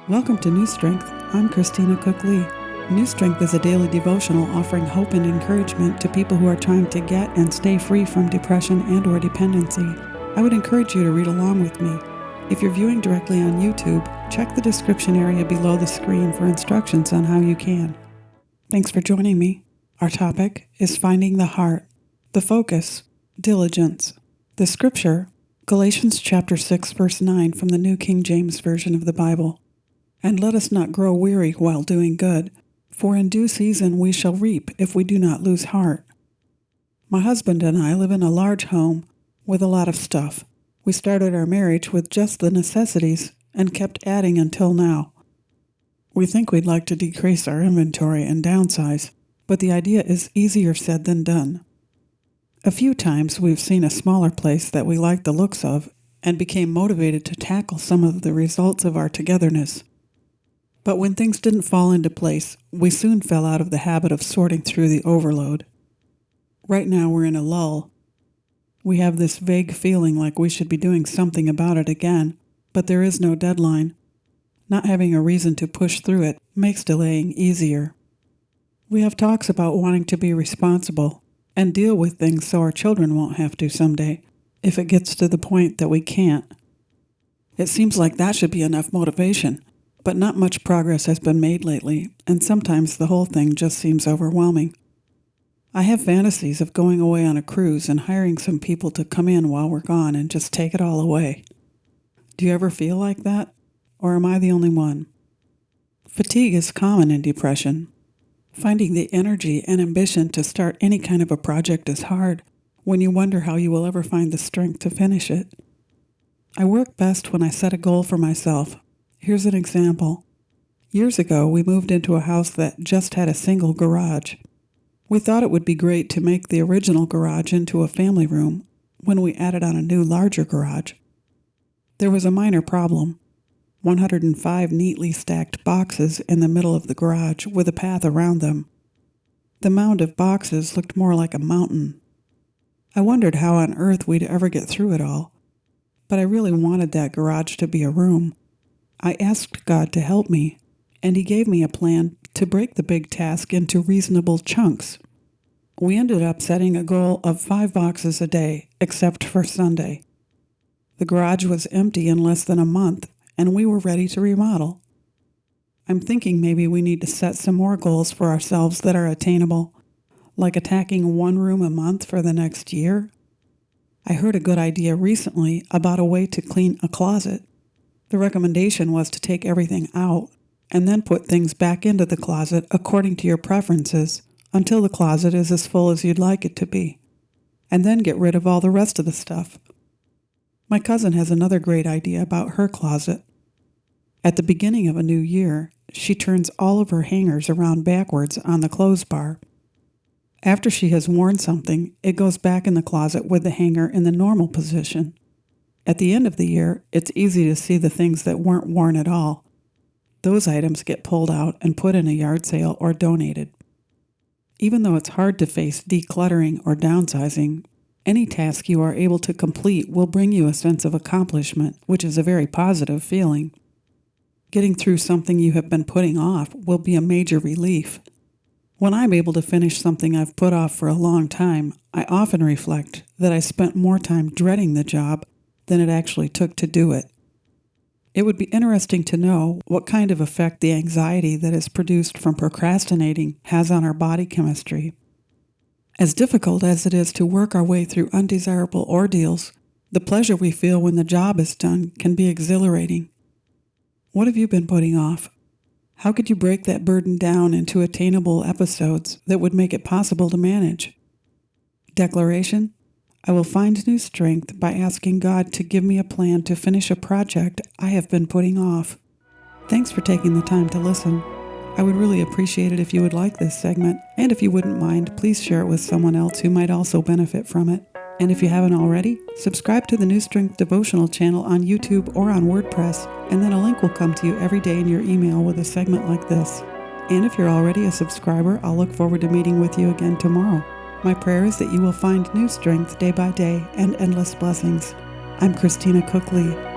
Welcome to New Strength. I'm Christina Cook-Lee. New Strength is a daily devotional offering hope and encouragement to people who are trying to get and stay free from depression and/or dependency. I would encourage you to read along with me. If you're viewing directly on YouTube, check the description area below the screen for instructions on how you can. Thanks for joining me. Our topic is finding the heart. The focus, diligence. The scripture, Galatians chapter 6, verse 9 from the New King James Version of the Bible. And let us not grow weary while doing good, for in due season we shall reap if we do not lose heart. My husband and I live in a large home with a lot of stuff. We started our marriage with just the necessities and kept adding until now. We think we'd like to decrease our inventory and downsize, but the idea is easier said than done. A few times we've seen a smaller place that we like the looks of and became motivated to tackle some of the results of our togetherness. But when things didn't fall into place, we soon fell out of the habit of sorting through the overload. Right now we're in a lull. We have this vague feeling like we should be doing something about it again, but there is no deadline. Not having a reason to push through it makes delaying easier. We have talks about wanting to be responsible and deal with things so our children won't have to someday, if it gets to the point that we can't. It seems like that should be enough motivation. But not much progress has been made lately, and sometimes the whole thing just seems overwhelming. I have fantasies of going away on a cruise and hiring some people to come in while we're gone and just take it all away. Do you ever feel like that? Or am I the only one? Fatigue is common in depression. Finding the energy and ambition to start any kind of a project is hard when you wonder how you will ever find the strength to finish it. I work best when I set a goal for myself. Here's an example. Years ago, we moved into a house that just had a single garage. We thought it would be great to make the original garage into a family room when we added on a new, larger garage. There was a minor problem. 105 neatly stacked boxes in the middle of the garage with a path around them. The mound of boxes looked more like a mountain. I wondered how on earth we'd ever get through it all, but I really wanted that garage to be a room. I asked God to help me, and He gave me a plan to break the big task into reasonable chunks. We ended up setting a goal of 5 boxes a day, except for Sunday. The garage was empty in less than a month, and we were ready to remodel. I'm thinking maybe we need to set some more goals for ourselves that are attainable, like attacking 1 room a month for the next year. I heard a good idea recently about a way to clean a closet. The recommendation was to take everything out and then put things back into the closet according to your preferences until the closet is as full as you'd like it to be, and then get rid of all the rest of the stuff. My cousin has another great idea about her closet. At the beginning of a new year, she turns all of her hangers around backwards on the clothes bar. After she has worn something, it goes back in the closet with the hanger in the normal position. At the end of the year, it's easy to see the things that weren't worn at all. Those items get pulled out and put in a yard sale or donated. Even though it's hard to face decluttering or downsizing, any task you are able to complete will bring you a sense of accomplishment, which is a very positive feeling. Getting through something you have been putting off will be a major relief. When I'm able to finish something I've put off for a long time, I often reflect that I spent more time dreading the job than it actually took to do it. It would be interesting to know what kind of effect the anxiety that is produced from procrastinating has on our body chemistry. As difficult as it is to work our way through undesirable ordeals, the pleasure we feel when the job is done can be exhilarating. What have you been putting off? How could you break that burden down into attainable episodes that would make it possible to manage? Declaration: I will find new strength by asking God to give me a plan to finish a project I have been putting off. Thanks for taking the time to listen. I would really appreciate it if you would like this segment, and if you wouldn't mind, please share it with someone else who might also benefit from it. And if you haven't already, subscribe to the New Strength Devotional channel on YouTube or on WordPress, and then a link will come to you every day in your email with a segment like this. And if you're already a subscriber, I'll look forward to meeting with you again tomorrow. My prayer is that you will find new strength day by day and endless blessings. I'm Christina Cook-Lee.